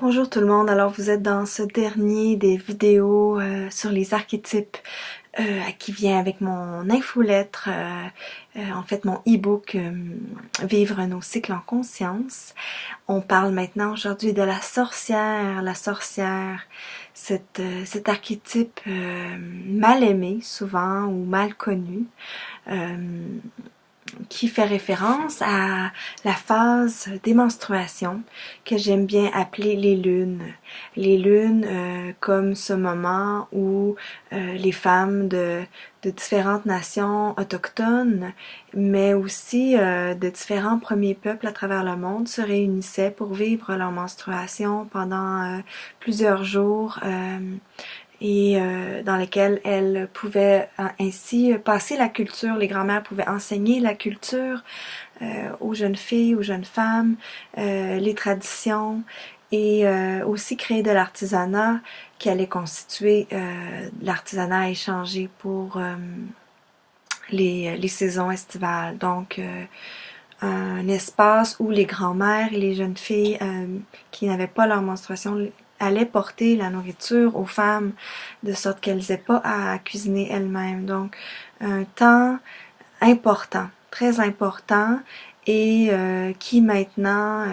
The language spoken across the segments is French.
Bonjour tout le monde, alors vous êtes dans ce dernier des vidéos sur les archétypes qui vient avec mon infolettre, en fait mon e-book Vivre nos cycles en conscience. On parle maintenant aujourd'hui de la sorcière. La sorcière, cet archétype mal aimé souvent ou mal connu. Qui fait référence à la phase des menstruations que j'aime bien appeler les lunes. Les lunes comme ce moment où les femmes de différentes nations autochtones, mais aussi de différents premiers peuples à travers le monde se réunissaient pour vivre leur menstruation pendant plusieurs jours. Et dans lesquelles elles pouvaient ainsi passer la culture, les grands-mères pouvaient enseigner la culture aux jeunes filles, aux jeunes femmes, les traditions et aussi créer de l'artisanat qui allait constituer l'artisanat échangé pour les saisons estivales. Donc, un espace où les grands-mères et les jeunes filles qui n'avaient pas leur menstruation allaient porter la nourriture aux femmes de sorte qu'elles n'aient pas à cuisiner elles-mêmes. Donc, un temps important, très important et qui maintenant,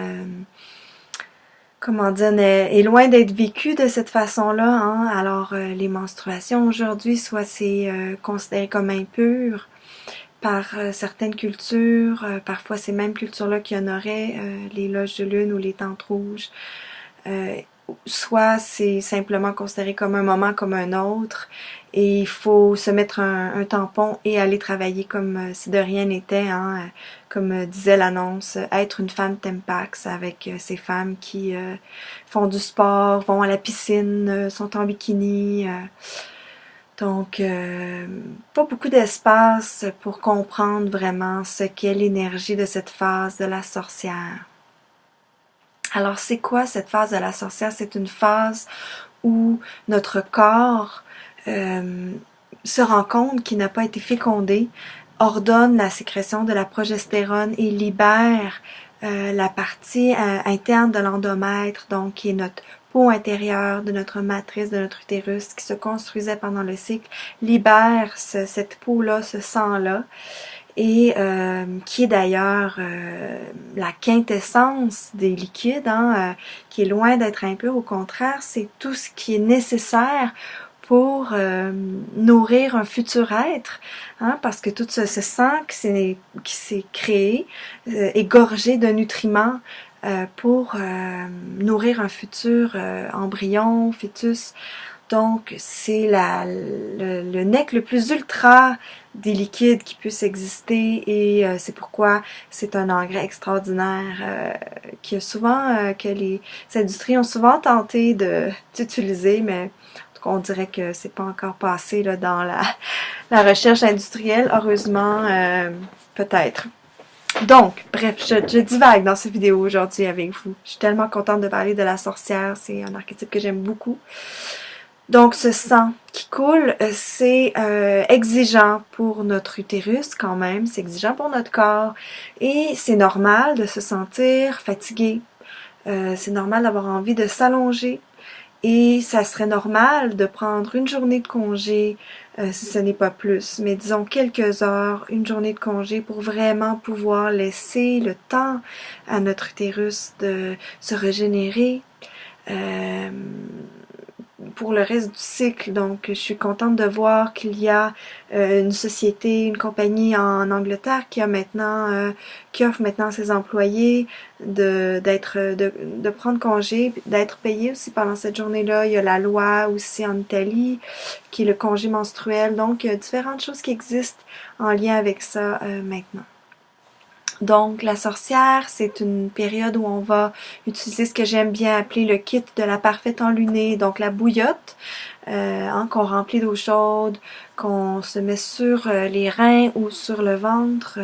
comment dire, est loin d'être vécu de cette façon-là. Hein? Alors, les menstruations aujourd'hui, soit c'est considéré comme impur, par certaines cultures, parfois ces mêmes cultures-là qui honoraient les loges de lune ou les tentes rouges, soit c'est simplement considéré comme un moment comme un autre et il faut se mettre un tampon et aller travailler comme si de rien n'était, hein, comme disait l'annonce, être une femme Tempax avec ces femmes qui font du sport, vont à la piscine, sont en bikini. Donc, pas beaucoup d'espace pour comprendre vraiment ce qu'est l'énergie de cette phase de la sorcière. Alors, c'est quoi cette phase de la sorcière? C'est une phase où notre corps se rend compte qu'il n'a pas été fécondé, ordonne la sécrétion de la progestérone et libère la partie interne de l'endomètre, donc qui est notre peau intérieure de notre matrice, de notre utérus, qui se construisait pendant le cycle, libère cette peau-là, ce sang-là, et qui est d'ailleurs la quintessence des liquides, hein, qui est loin d'être impur, au contraire, c'est tout ce qui est nécessaire pour nourrir un futur être, hein, parce que tout ce sang qui s'est créé est gorgé de nutriments pour nourrir un futur embryon, fœtus. Donc, c'est le nec le plus ultra des liquides qui puissent exister et c'est pourquoi c'est un engrais extraordinaire que souvent, que les industries ont souvent tenté d'utiliser, mais on dirait que c'est pas encore passé là, dans la recherche industrielle, heureusement, peut-être. Donc, bref, je divague dans cette vidéo aujourd'hui avec vous. Je suis tellement contente de parler de la sorcière, c'est un archétype que j'aime beaucoup. Donc, ce sang qui coule, c'est exigeant pour notre utérus quand même, c'est exigeant pour notre corps et c'est normal de se sentir fatigué, c'est normal d'avoir envie de s'allonger et ça serait normal de prendre une journée de congé si ce n'est pas plus, mais disons quelques heures, une journée de congé pour vraiment pouvoir laisser le temps à notre utérus de se régénérer. Pour le reste du cycle. Donc, je suis contente de voir qu'il y a une société, une compagnie en Angleterre qui a maintenant, qui offre maintenant à ses employés de prendre congé, d'être payé aussi pendant cette journée-là. Il y a la loi aussi en Italie qui est le congé menstruel. Donc, il y a différentes choses qui existent en lien avec ça maintenant. Donc, la sorcière, c'est une période où on va utiliser ce que j'aime bien appeler le kit de la parfaite enlunée, donc la bouillotte, qu'on remplit d'eau chaude, qu'on se met sur les reins ou sur le ventre,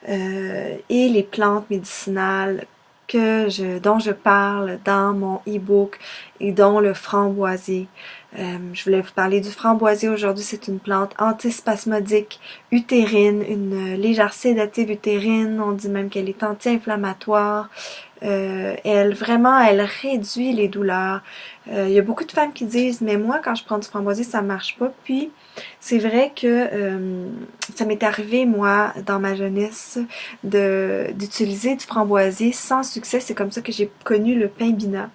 et les plantes médicinales dont je parle dans mon e-book et dont le framboisier. Je voulais vous parler du framboisier aujourd'hui. C'est une plante antispasmodique utérine, une légère sédative utérine. On dit même qu'elle est anti-inflammatoire, Elle réduit les douleurs. Il y a beaucoup de femmes qui disent, mais moi, quand je prends du framboisier, ça marche pas. Puis, c'est vrai que ça m'est arrivé, moi, dans ma jeunesse, d'utiliser du framboisier sans succès. C'est comme ça que j'ai connu le pain bina.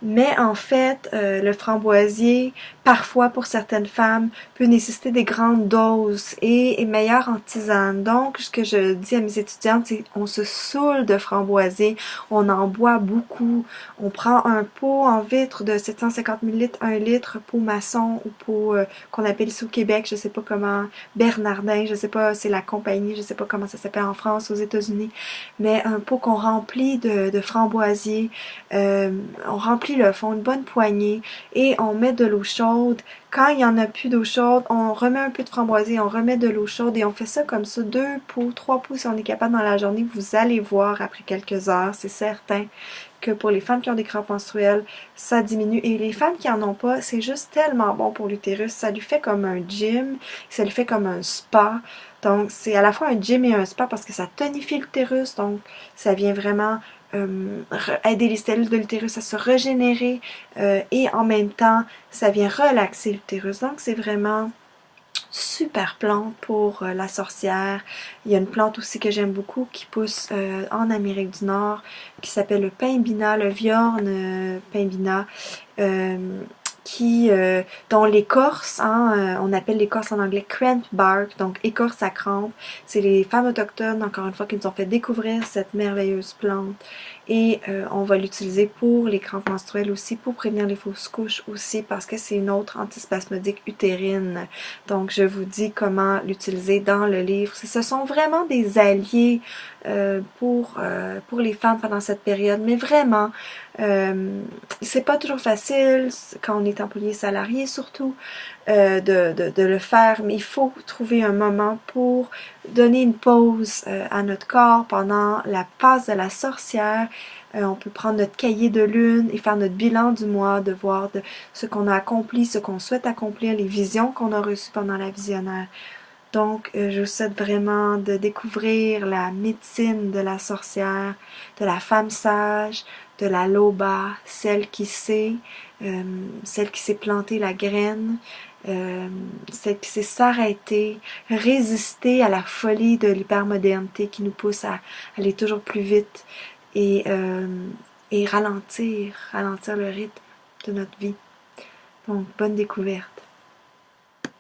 Mais en fait, le framboisier, parfois pour certaines femmes, peut nécessiter des grandes doses et est meilleur en tisane. Donc, ce que je dis à mes étudiantes, c'est on se saoule de framboisier, on en boit beaucoup. On prend un pot en vitre de 750 ml, 1 litre, pot maçon ou pot qu'on appelle ici au Québec, je sais pas comment, Bernardin, je sais pas, c'est la compagnie, je sais pas comment ça s'appelle en France, aux États-Unis, mais un pot qu'on remplit de framboisier. On remplit le fond, une bonne poignée, et on met de l'eau chaude. Quand il n'y en a plus d'eau chaude, on remet un peu de framboisier, on remet de l'eau chaude et on fait ça comme ça, 2 pots, 3 pots si on est capable dans la journée. Vous allez voir après quelques heures, c'est certain que pour les femmes qui ont des crampes menstruelles, ça diminue. Et les femmes qui en ont pas, c'est juste tellement bon pour l'utérus. Ça lui fait comme un gym, ça lui fait comme un spa. Donc, c'est à la fois un gym et un spa parce que ça tonifie l'utérus. Donc, ça vient vraiment aider les cellules de l'utérus à se régénérer et en même temps, ça vient relaxer l'utérus. Donc, c'est vraiment super plante pour la sorcière. Il y a une plante aussi que j'aime beaucoup qui pousse en Amérique du Nord qui s'appelle le pimbina, le viorne pimbina. Dont l'écorce, on appelle l'écorce en anglais cramp bark, donc écorce à crampe. C'est les femmes autochtones, encore une fois, qui nous ont fait découvrir cette merveilleuse plante. Et on va l'utiliser pour les crampes menstruelles aussi, pour prévenir les fausses couches aussi, parce que c'est une autre antispasmodique utérine. Donc, je vous dis comment l'utiliser dans le livre. Ce sont vraiment des alliés pour les femmes pendant cette période, mais vraiment, c'est pas toujours facile quand on est employé salarié surtout de le faire, mais il faut trouver un moment pour donner une pause à notre corps pendant la phase de la sorcière. On peut prendre notre cahier de lune et faire notre bilan du mois, de voir ce qu'on a accompli, ce qu'on souhaite accomplir, les visions qu'on a reçues pendant la visionnaire. Donc, je vous souhaite vraiment de découvrir la médecine de la sorcière, de la femme sage, de la loba, celle qui sait planter la graine, celle qui sait s'arrêter, résister à la folie de l'hypermodernité qui nous pousse à aller toujours plus vite et ralentir le rythme de notre vie. Donc, bonne découverte.